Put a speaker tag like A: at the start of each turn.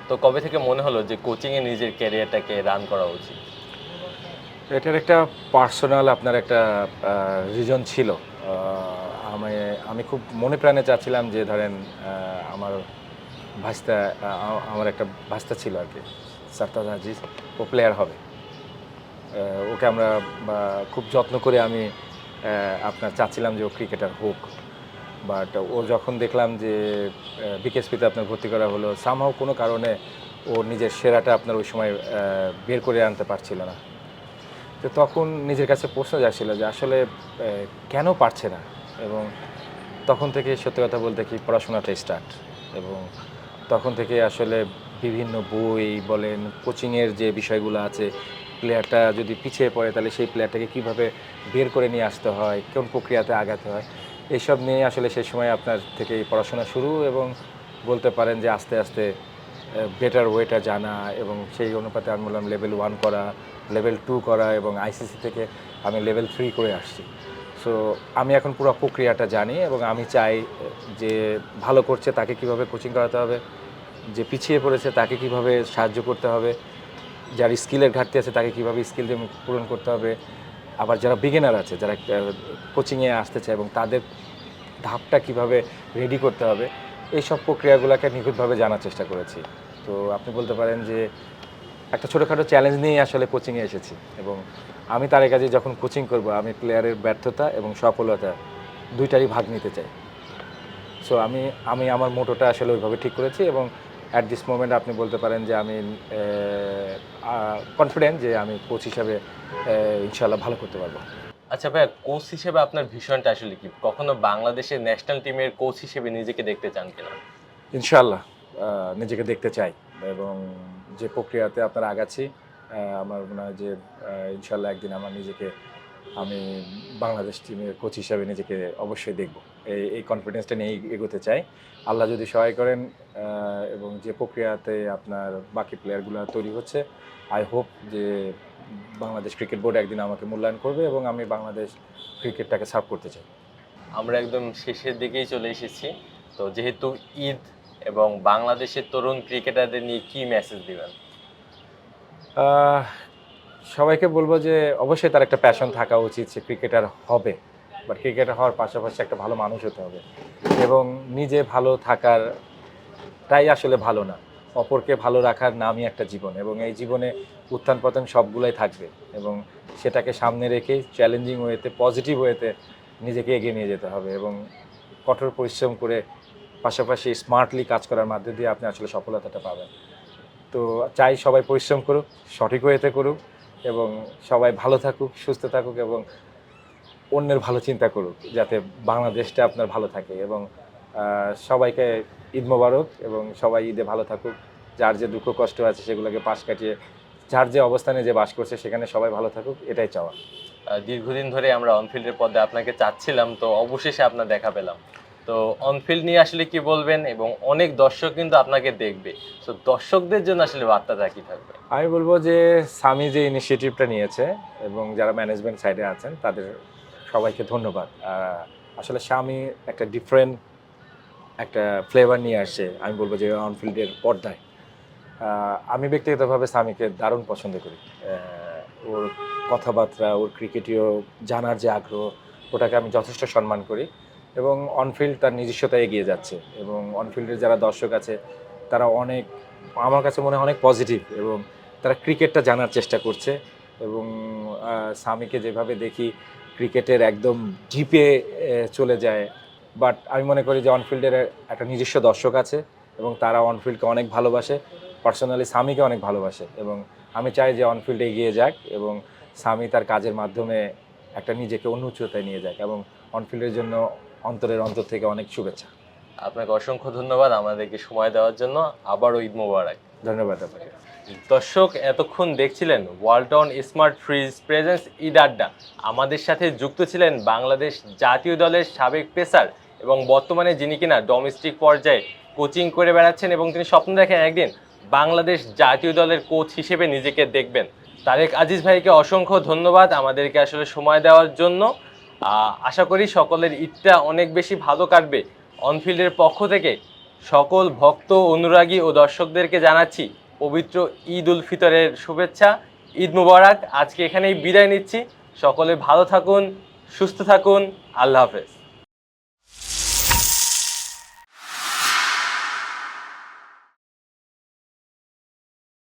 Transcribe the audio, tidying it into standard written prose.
A: তো কবে থেকে মনে হলো যে কোচিংয়ে নিজের ক্যারিয়ারটাকে রান করা উচিত?
B: এটার একটা পার্সোনাল আপনার একটা রিজন ছিল। আ আমি আমি খুব মনে প্রাণে চাচ্ছিলাম যে ধরেন আমার ভাইস্তা আমার একটা ভাইস্তা ছিল আরকি। সারতাজ আজিজ, ও প্লেয়ার হবে। ওকে আমরা বা খুব যত্ন করে আমি আপনার চাচ্ছিলাম যে ও ক্রিকেটার হোক। বাট ও যখন দেখলাম যে বিকেএসপিতে আপনার ভর্তি করা হলো, সামহাউ কোনো কারণে ও নিজের সেরাটা আপনার ওই সময় বের করে আনতে পারছিল না। তো তখন নিজের কাছে প্রশ্ন জাগছিল যে আসলে কেন পারছে না? এবং তখন থেকে সত্যি কথা বলতে কি পড়াশোনাটা স্টার্ট এবং তখন থেকে আসলে বিভিন্ন বই বলেন, কোচিংয়ের যে বিষয়গুলো আছে, প্লেয়ারটা যদি পিছিয়ে পড়ে তাহলে সেই প্লেয়ারটাকে কীভাবে বের করে নিয়ে আসতে হয়, কোন প্রক্রিয়াতে আগাতে হয়, এসব নিয়ে আসলে সেই সময় আপনার থেকে এই পড়াশোনা শুরু এবং বলতে পারেন যে আস্তে, আস্তে বেটার ওয়েটা জানা এবং সেই অনুপাতে আমি বললাম লেভেল 1 করা, লেভেল 2 করা এবং আইসিসি থেকে আমি লেভেল 3 করে আসছি। সো আমি এখন পুরো প্রক্রিয়াটা জানি এবং আমি চাই যে ভালো করছে তাকে কিভাবে কোচিং করাতে হবে, যে পিছিয়ে পড়েছে তাকে কিভাবে সাহায্য করতে হবে, যার স্কিলের ঘাটতি আছে তাকে কিভাবে স্কিল দিয়ে পূরণ করতে হবে। আবার যারা বিগিনার আছে, যারা কোচিংয়ে আসতে চায় এবং তাদের ধাপটা কিভাবে রেডি করতে হবে, এইসব প্রক্রিয়াগুলোকে নিখুঁতভাবে জানার চেষ্টা করেছি। তো আপনি বলতে পারেন যে একটা ছোটোখাটো চ্যালেঞ্জ নিয়েই আসলে কোচিংয়ে এসেছি এবং আমি তার কাজে যখন কোচিং করব আমি প্লেয়ারের ব্যর্থতা এবং সফলতা দুইটারই ভাগ নিতে চাই। সো আমি আমি আমার মোটোটা আসলে ওইভাবে ঠিক করেছি এবং অ্যাট দিস মোমেন্ট আপনি বলতে পারেন যে আমি কনফিডেন্ট যে আমি কোচ হিসাবে ইনশাআল্লাহ ভালো করতে পারবো।
A: আচ্ছা ভাইয়া, কোচ হিসেবে আপনার ভিশনটা আসলে কি? কখনো বাংলাদেশের ন্যাশনাল টিমের কোচ হিসেবে নিজেকে দেখতে চান কিনা?
B: ইনশাআল্লাহ নিজেকে দেখতে চাই এবং যে প্রক্রিয়াতে আপনার আগাচ্ছি আমার মনে হয় যে ইনশাআল্লাহ একদিন আমার নিজেকে আমি বাংলাদেশ টিমের কোচ হিসাবে নিজেকে অবশ্যই দেখব। এই কনফিডেন্সটা নিয়েই এগোতে চাই। আল্লাহ যদি সহায় করেন এবং যে প্রক্রিয়াতে আপনার বাকি প্লেয়ারগুলা তৈরি হচ্ছে, আই হোপ যে বাংলাদেশ ক্রিকেট বোর্ড একদিন আমাকে মূল্যায়ন করবে এবং আমি বাংলাদেশ ক্রিকেটটাকে সার্ভ করতে চাই।
A: আমরা একদম শেষের দিকেই চলে এসেছি। তো যেহেতু ঈদ এবং বাংলাদেশের তরুণ ক্রিকেটারদের নিয়ে কি মেসেজ দিবেন?
B: আহ সবাইকে বলব যে অবশ্যই তার একটা প্যাশন থাকা উচিত, সে ক্রিকেটার হবে। বাট ক্রিকেটার হওয়ার পাশাপাশি একটা ভালো মানুষ হতে হবে এবং নিজে ভালো থাকারটাই আসলে ভালো না। অপরকে ভালো রাখার নামই একটা জীবন এবং এই জীবনে উত্থান-পতন সবগুলাই থাকবে এবং সেটাকে সামনে রেখেই চ্যালেঞ্জিং ওয়েতে, পজিটিভ ওয়েতে নিজেকে এগিয়ে নিয়ে যেতে হবে এবং কঠোর পরিশ্রম করে পাশাপাশি স্মার্টলি কাজ করার মধ্য দিয়ে আপনি আসলে সফলতাটা পাবেন। তো চাই সবাই পরিশ্রম করুক, সঠিক ওয়েতে করুক এবং সবাই ভালো থাকুক, সুস্থ থাকুক এবং অন্যের ভালো চিন্তা করুক, যাতে বাংলাদেশটা আপনার ভালো থাকে এবং সবাইকে ঈদ মোবারক এবং সবাই ঈদে ভালো থাকুক। যার যে দুঃখ কষ্ট আছে সেগুলোকে পাশ কাটিয়ে যার যে অবস্থানে যে বাস করছে সেখানে সবাই ভালো থাকুক, এটাই চাওয়া।
A: দীর্ঘদিন ধরে আমরা অনফিল্ডের পদে আপনাকে চাচ্ছিলাম, তো অবশেষে আপনার দেখা পেলাম। তো অনফিল্ড নিয়ে আসলে কি বলবেন? এবং অনেক দর্শক কিন্তু আপনাকে দেখবে। সো দর্শকদের জন্য আসলে বার্তাটা কি থাকবে?
B: আমি বলব যে সামি যে ইনিশিয়েটিভটা নিয়েছে এবং যারা ম্যানেজমেন্ট সাইডে আছেন তাদের সবাইকে ধন্যবাদ। আসলে শামি একটা ডিফারেন্ট একটা ফ্লেভার নিয়ে আসছে আমি বলব যে অনফিল্ডের পর্দায়। আমি ব্যক্তিগতভাবে সামিকে দারুণ পছন্দ করি। ওর কথাবার্তা, ওর ক্রিকেটীয় জানার যে আগ্রহ, ওটাকে আমি যথেষ্ট সম্মান করি এবং অনফিল্ড তার নিজস্বতায় এগিয়ে যাচ্ছে এবং অনফিল্ডের যারা দর্শক আছে তারা অনেক আমার কাছে মনে হয় অনেক পজিটিভ এবং তারা ক্রিকেটটা জানার চেষ্টা করছে এবং সামিকে যেভাবে দেখি ক্রিকেটের একদম ডিপে চলে যায়। বাট আমি মনে করি যে অনফিল্ডের একটা নিজস্ব দর্শক আছে এবং তারা অনফিল্ডকে অনেক ভালোবাসে। পার্সোনালি সামিকে অনেক ভালোবাসে এবং আমি চাই যে অনফিল্ড এগিয়ে যাক এবং সামি তার কাজের মাধ্যমে একটা নিজেকে অন্য উচ্চতায় নিয়ে যাক এবং অনফিল্ডের জন্য অন্তরের অন্তর থেকে অনেক শুভেচ্ছা।
A: আপনাকে অসংখ্য ধন্যবাদ আমাদেরকে সময় দেওয়ার জন্য। আবারও ঈদ মোবারক।
B: ধন্যবাদ আপনাকে।
A: দর্শক এতক্ষণ দেখছিলেন Walton smart fridge presence Eid আড্ডা। আমাদের সাথে যুক্ত ছিলেন বাংলাদেশ জাতীয় দলের সাবেক পেসার এবং বর্তমানে যিনি কিনা ডোমেস্টিক পর্যায়ে কোচিং করে বেড়াচ্ছেন এবং তিনি স্বপ্ন দেখেন একদিন বাংলাদেশ জাতীয় দলের কোচ হিসেবে নিজেকে দেখবেন। তারেক আজিজ ভাইকে অসংখ্য ধন্যবাদ আমাদেরকে আসলে সময় দেওয়ার জন্য। আশা করি সকলের ঈদটা অনেক বেশি ভালো কাটবে। অনফিল্ডের পক্ষ থেকে সকল ভক্ত, অনুরাগী ও দর্শকদেরকে জানাচ্ছি পবিত্র ঈদ উল ফিতরের শুভেচ্ছা। ঈদ মুবারক। আজকে এখানেই বিদায় নিচ্ছি। সকলে ভালো থাকুন, সুস্থ থাকুন। আল্লাহ হাফেজ।